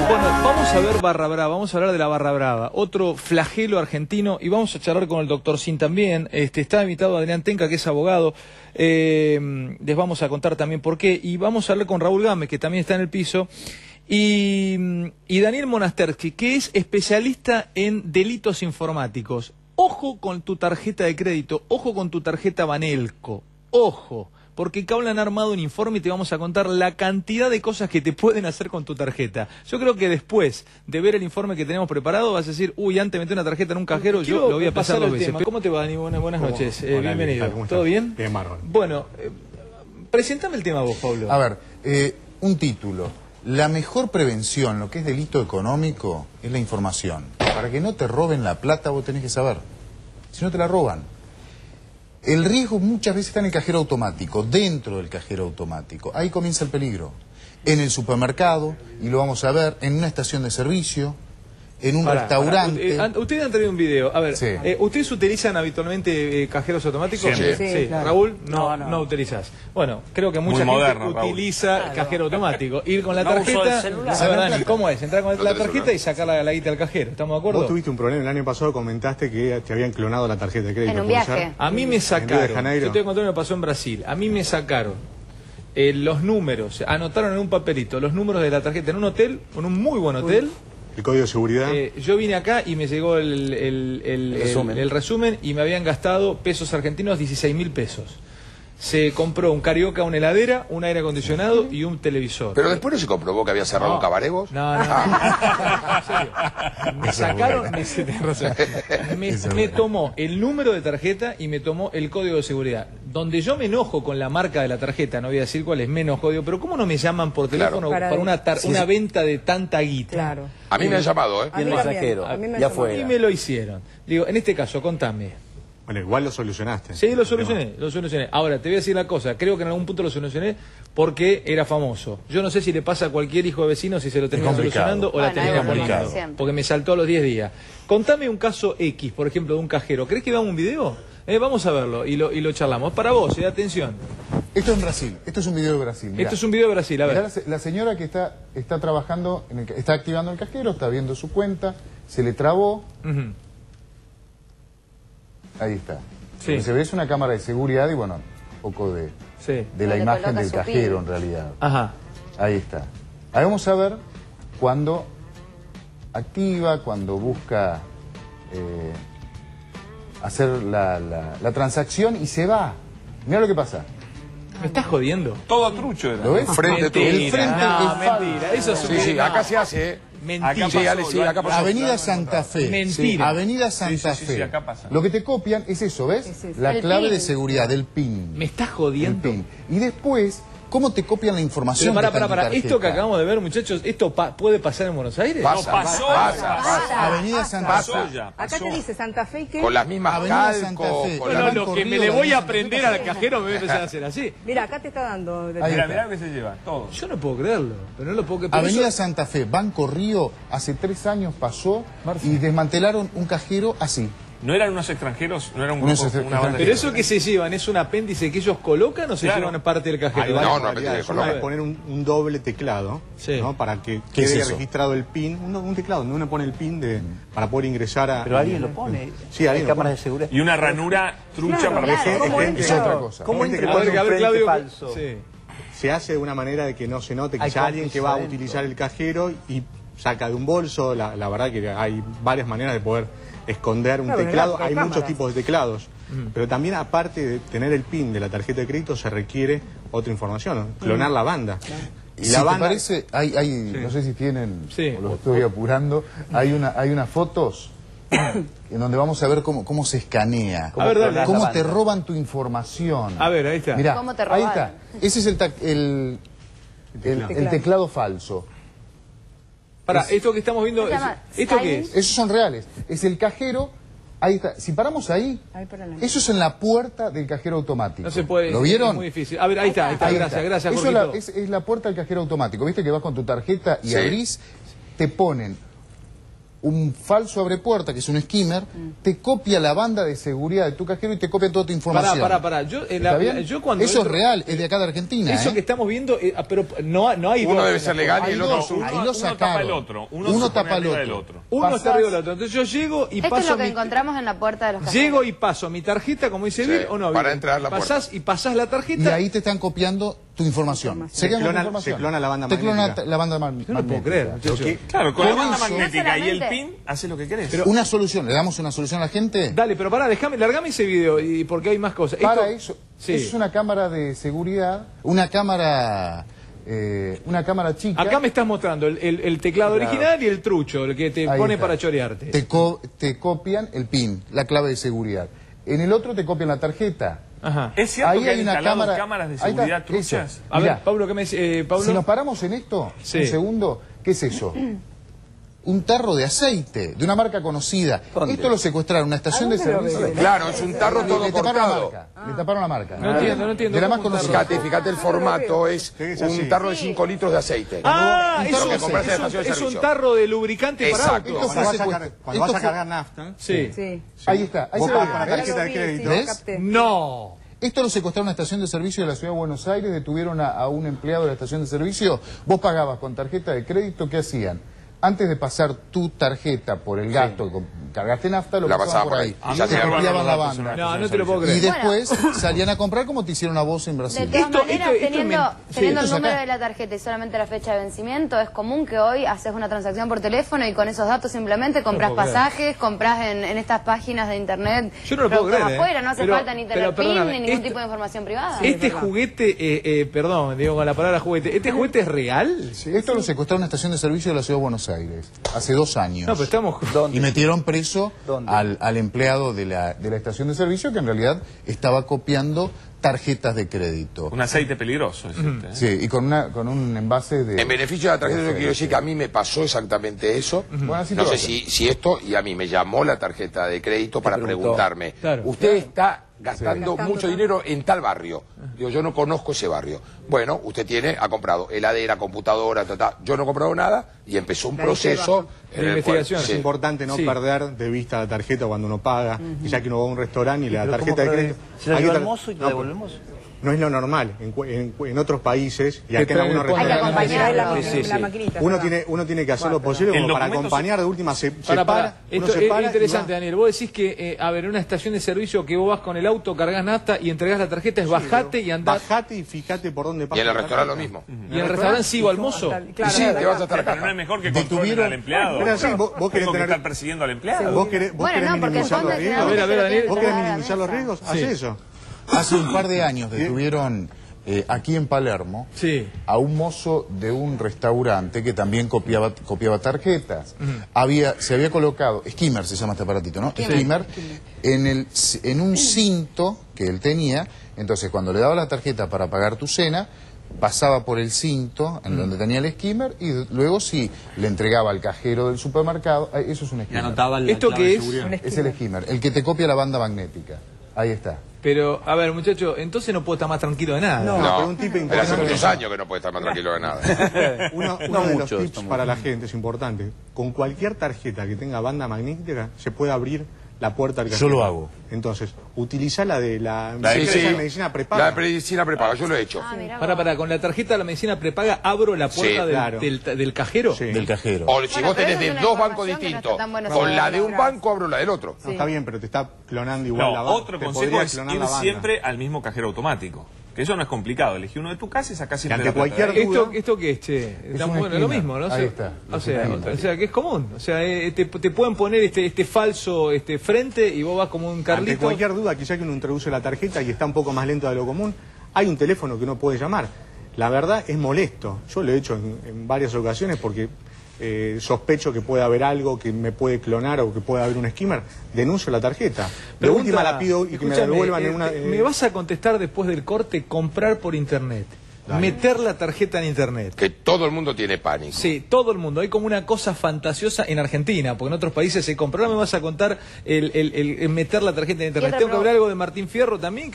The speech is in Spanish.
Bueno, vamos a ver Barra Brava, vamos a hablar de la Barra Brava, otro flagelo argentino, y vamos a charlar con el doctor Sin también. Está invitado Adrián Tenca, que es abogado, les vamos a contar también por qué, y vamos a hablar con Raúl Gámez, que también está en el piso, y Daniel Monastersky, que es especialista en delitos informáticos. Ojo con tu tarjeta de crédito, ojo con tu tarjeta Banelco, ojo. Porque Cable han armado un informe y te vamos a contar la cantidad de cosas que te pueden hacer con tu tarjeta. Yo creo que después de ver el informe que tenemos preparado vas a decir, uy, antes metí una tarjeta en un cajero, yo lo voy a pasar 2 veces. ¿Cómo te va, Dani? Buenas noches, bienvenido. ¿Todo bien? Bien, Marlon. Bueno, presentame el tema vos, Pablo. A ver, un título. La mejor prevención, lo que es delito económico, es la información. Para que no te roben la plata vos tenés que saber. Si no te la roban. El riesgo muchas veces está en el cajero automático, dentro del cajero automático. Ahí comienza el peligro. En el supermercado, y lo vamos a ver, en una estación de servicio, en un restaurante. Ustedes han traído un video. A ver, Sí. ¿ustedes utilizan habitualmente cajeros automáticos? Sí. Sí. Claro. Raúl, no utilizás. Bueno, creo que mucha moderno, gente Raúl. utiliza cajero automático. Ir con la No uso tarjeta. el celular. A ver, Dani, ¿cómo es? Entrar con la tarjeta y sacar la guita al cajero. ¿Estamos de acuerdo? Vos tuviste un problema el año pasado, comentaste que te habían clonado la tarjeta de crédito. En un ¿puede viaje. ser? A mí me Río de sacaron, Janeiro. yo te voy a contar lo que pasó en Brasil, a mí me sacaron los números, anotaron en un papelito los números de la tarjeta en un hotel, en un muy buen hotel. El código de seguridad. Yo vine acá y me llegó el resumen y me habían gastado pesos argentinos 16.000 pesos. Se compró un Carioca, una heladera, un aire acondicionado y un televisor. Pero después no se comprobó que había cerrado un cabaret. No. En serio. Me sacaron, me tomó el número de tarjeta y me tomó el código de seguridad. Donde yo me enojo con la marca de la tarjeta, no voy a decir cuál es, me enojo, digo, pero ¿cómo no me llaman por teléfono Claro. para una venta de tanta guita? Claro. A mí me han llamado, ¿eh? A mí mensajero, también. A mí me ya llamó. fue. Y me lo hicieron. Digo, en este caso, contame. Bueno, igual lo solucionaste. Sí, lo solucioné. Ahora, te voy a decir la cosa, creo que en algún punto lo solucioné porque era famoso. Yo no sé si le pasa a cualquier hijo de vecino si se lo termina solucionando o la Bueno, termina es poniendo. complicado. Siempre. Porque me saltó a los 10 días. Contame un caso X, por ejemplo, de un cajero. ¿Crees que veamos un video? Vamos a verlo y lo charlamos. Para vos, atención. Esto es en Brasil, esto es un video de Brasil. Mirá. Esto es un video de Brasil, a ver. Mirá la señora que está trabajando, está activando el cajero, está viendo su cuenta, se le trabó, Ujú. ahí está. Sí. Lo que se ve es una cámara de seguridad y bueno, un poco de Sí. la Donde imagen coloca del su cajero PIN. en realidad. Ajá. Ahí está. Ahí vamos a ver cuando activa, cuando busca hacer la transacción y se va. Mira lo que pasa. ¿Me estás jodiendo? Todo trucho era. ¿Lo ves? Frente tú. El frente no, es falso. mentira. Eso es Sí, sí, acá se hace, ¿eh? Mentira. Sí, Ale, sí, acá pasó. Avenida Santa Fe. Mentira. Avenida Santa sí, Fe. sí, acá pasa. Lo que te copian es eso, ¿ves? Es eso. La El clave PIN. de seguridad, del PIN. ¿Me estás El jodiendo? PIN. Y después, ¿cómo te copian la Pero información? para, que está en tu esto que tarjeta? acabamos de ver, muchachos, ¿esto puede pasar en Buenos Aires? Pasa, pasó, pasa. Avenida Santa Pasó Fe. ya. Acá te dice Santa Fe y qué. Con las mismas Avenida Santa calcos, Fe. con No, la... no, Lo que me le voy a aprender al cajero me voy a empezar a hacer así. Mira, acá te está dando. Ahí Mira, está. mirá lo que se lleva, todo. Yo no puedo creerlo, pero no lo puedo creer. Pero Avenida eso- Santa Fe, Banco Río, hace 3 años pasó Marcia. y desmantelaron un cajero así. No eran unos extranjeros, no era un Unos grupo, una banda. Pero eso que se llevan, ¿es un apéndice que ellos colocan o se Claro. llevan parte del Hay cajero? varias No, no, modalidades. no, Una no. es poner un doble teclado, Sí. ¿no? Para que ¿Qué es quede eso? registrado el PIN. Un teclado donde uno pone el PIN para poder ingresar a... Pero alguien lo pone. Sí, alguien Hay lo cámaras pone. de seguridad. Y una ranura trucha Claro, para claro. que ¿Cómo gente Es entra? otra cosa. ¿Cómo Gente entra que con A ver, un frente Claudio. falso? Sí. Se hace de una manera de que no se note que Hay es alguien que va a cómplices utilizar adentro. el cajero y saca de un bolso. La verdad que hay varias maneras de poder esconder un Claro, teclado. hay Hay muchos cámaras. tipos de teclados. Pero también, aparte de tener el PIN de la tarjeta de crédito, se requiere otra información, ¿no? Clonar la banda. Y Si la te banda... parece, no sé si tienen, Sí. o lo estoy apurando, hay unas fotos en donde vamos a ver cómo se escanea, A ver, dale. cómo La te banda. roban tu información. A ver, ahí está. Mirá, ¿Cómo te ahí robaron? está. Ese es el teclado falso. Para, esto que estamos viendo, Se llama ¿esto qué styling. es? Esos son reales. Es el cajero, ahí está. Si paramos ahí, Ahí para la- eso es en la puerta del cajero automático. No se puede. ¿Lo Es vieron? muy difícil. A ver, ahí está. Ahí Gracias, está. gracias, Eso Jorgito. es la puerta del cajero automático. Viste que vas con tu tarjeta y Sí. abrís, te ponen un falso abrepuerta, que es un skimmer, te copia la banda de seguridad de tu cajero y te copia toda tu información. Pará. Yo cuando eso entro, es real, es de acá de Argentina. Eso que estamos viendo, pero no hay Uno dos. debe ser legal y el otro... Ahí lo Uno sacaron. tapa el otro. Uno tapa el del otro. Uno está arriba del otro. Entonces yo llego y Esto es paso lo que encontramos en la puerta de los cajeros. Llego y paso mi tarjeta, como dice Sí, Bill, o no. para Bill? entrar a la pasás puerta. y pasás la Y tarjeta. ahí te están copiando tu información. Se quedan con tu clona- información. se clona la banda Te clona magnética. la banda magnética. Yo no puedo creer, muchacho. Claro, con la Por banda eso- magnética y el No pin, hace lo que querés. Una solución, le damos una solución a la gente. Dale, pero pará, largame ese video y porque hay más cosas. Para Esto- eso, Sí. es una cámara de seguridad, una cámara chica. Acá me estás mostrando el teclado original y el trucho, el que te Ahí pone está. para chorearte. Te copian el PIN, la clave de seguridad. En el otro te copian la tarjeta. Ajá. ¿Es cierto Ahí que hay han una instalado cámara. cámaras de Ahí está, seguridad truchas? eso. A Mirá, ver, Pablo, ¿qué me dice? Pablo. si nos paramos en esto, Sí. un segundo, ¿qué es eso? Un tarro de aceite, de una marca conocida. Esto lo secuestraron, una estación de servicio. Claro, es un tarro todo Le taparon la cortado. marca. Le taparon la marca. No entiendo. De la más ¿Cómo un tarro? conocida. Fíjate el formato, es es así. un tarro de 5 litros de aceite. Ah, Un es tarro un, que compraste en la estación de es un servicio. tarro de lubricante para Exacto. auto. Esto fue Cuando secuestrado. vas a cargar nafta, Sí. Sí. Ahí está. Ahí vos se ve, pagas con la ¿ves? tarjeta de crédito. ¿Ves? capté. No. Esto lo secuestraron en una estación de servicio de la Ciudad de Buenos Aires, detuvieron a un empleado de la estación de servicio, vos pagabas con tarjeta de crédito, ¿qué hacían? Antes de pasar tu tarjeta por el gasto, cargaste nafta, lo La pasaban pasaban por por ahí. ahí. Y Ya te te copiaban la robaron banda. No te lo puedo Y creer. después salían a comprar como te hicieron a vos en De Brasil. todas Esto- maneras, esto es teniendo esto el es número acá. de la tarjeta y solamente la fecha de vencimiento, es común que hoy haces una transacción por teléfono y con esos datos simplemente compras puedo creer. pasajes, compras en estas páginas de internet Yo no lo puedo productos creer, afuera, no hace Pero- falta ni tener pero PIN perdóname, ni ningún esto- tipo de información privada. Este juguete, perdón, digo con la palabra juguete, ¿este juguete es real? Esto lo secuestraron en una estación de servicio de la Ciudad de Buenos Aires, hace 2 años. No, pero estamos... Y metieron preso al empleado de la estación de servicio que en realidad estaba copiando tarjetas de crédito. Un aceite peligroso, es este, ¿eh? Sí, y con un envase de... En beneficio de la tarjeta, yo quiero decir que a mí me pasó exactamente eso. Bueno, así No te sé va a si esto, y a mí me llamó la tarjeta de crédito para preguntarme, Claro. usted está gastando Gastando mucho tanto. dinero en tal barrio. Digo, yo no conozco ese barrio. Bueno, usted ha comprado heladera, computadora, yo no he comprado nada, y empezó un proceso De en el investigación. cual- Es importante no Sí. perder de vista la tarjeta cuando uno paga, y ya que uno va a un restaurante y la tarjeta de crédito... ¿Se la hay lleva que el tar- mozo y te no, la devuelve el mozo? No es lo normal. En otros países, y Te acá en traen algunos el Hay que restaurantes... acompañarlo. Sí. La maquinita. Uno tiene que hacer lo posible El como para documento acompañar, de última se Pará. para, Esto uno se es para y interesante, va. Daniel. Vos decís que, a ver, en una estación de servicio que vos vas con el auto, cargas nafta y entregás la tarjeta, es bajate y andás. Bajate y fíjate por dónde pasa. Y en el la restaurante lo tarjeta. mismo. Y en el restaurante sigo al mozo. Y sí, te vas a estar Pero no acá. es mejor que controlen al empleado. Pero sí, vos querés Tengo que tener- estar persiguiendo al empleado. ¿Vos querés Bueno, no, porque minimizar los son riesgos? A ver, Daniel. ¿Vos querés minimizar los riesgos? Haz Sí. eso. Hace un par de años detuvieron aquí en Palermo Sí. a un mozo de un restaurante que también copiaba tarjetas. Se había colocado, skimmer se llama este aparatito, ¿no? Skimmer, en un cinto que él tenía. Entonces cuando le daba la tarjeta para pagar tu cena, pasaba por el cinto en donde tenía el skimmer y luego sí le entregaba al cajero del supermercado. Eso es un skimmer. ¿Esto qué es? Es el skimmer, el que te copia la banda magnética. Ahí está. Pero, a ver, muchacho, entonces no puedo estar más tranquilo de nada. No, No, pero un tip pero hace importante. muchos años que no puede estar más tranquilo de nada. Uno de los tips para la gente es importante. Con cualquier tarjeta que tenga banda magnética se puede abrir la puerta al cajero. Yo lo hago. Entonces, utiliza la de la Sí, empresa de sí. medicina prepaga. La medicina prepaga, yo lo he hecho. Ah, mirá Para, vos. con la tarjeta de la medicina prepaga, abro la puerta Sí, del, claro. del cajero. Sí. Del cajero. O si Bueno, vos pero tenés eso de es una dos bancos información que no distintos, está tan bueno con la de un saberla. banco abro la del otro. No, está bien, pero te está clonando igual la No, banda. otro Te consejo podría es clonar ir la banda. siempre al mismo cajero automático. Que eso no es complicado. Elegí uno de tu casa y sacás siempre ante la plata cualquier de ahí. duda- ¿Esto qué es, che? Está un bueno, lo skimmer. mismo, ¿no? Ahí está. O sea, que es común. O sea, te pueden poner este falso frente y vos vas como un Ante Carlito. cualquier duda, quizá que uno introduce la tarjeta y está un poco más lento de lo común, hay un teléfono que uno puede llamar. La verdad es molesto. Yo lo he hecho en varias ocasiones porque sospecho que puede haber algo que me puede clonar o que puede haber un skimmer. Denuncio la tarjeta. De Pregunta, última la pido y que me la escúchame, devuelvan en una... ¿me vas a contestar después del corte comprar por internet? Meter la tarjeta en internet. Que todo el mundo tiene pánico. Sí, todo el mundo. Hay como una cosa fantasiosa en Argentina, porque en otros países se compra. Ahora me vas a contar el meter la tarjeta en internet. otra Tengo que hablar pregunta. algo de Martín Fierro también.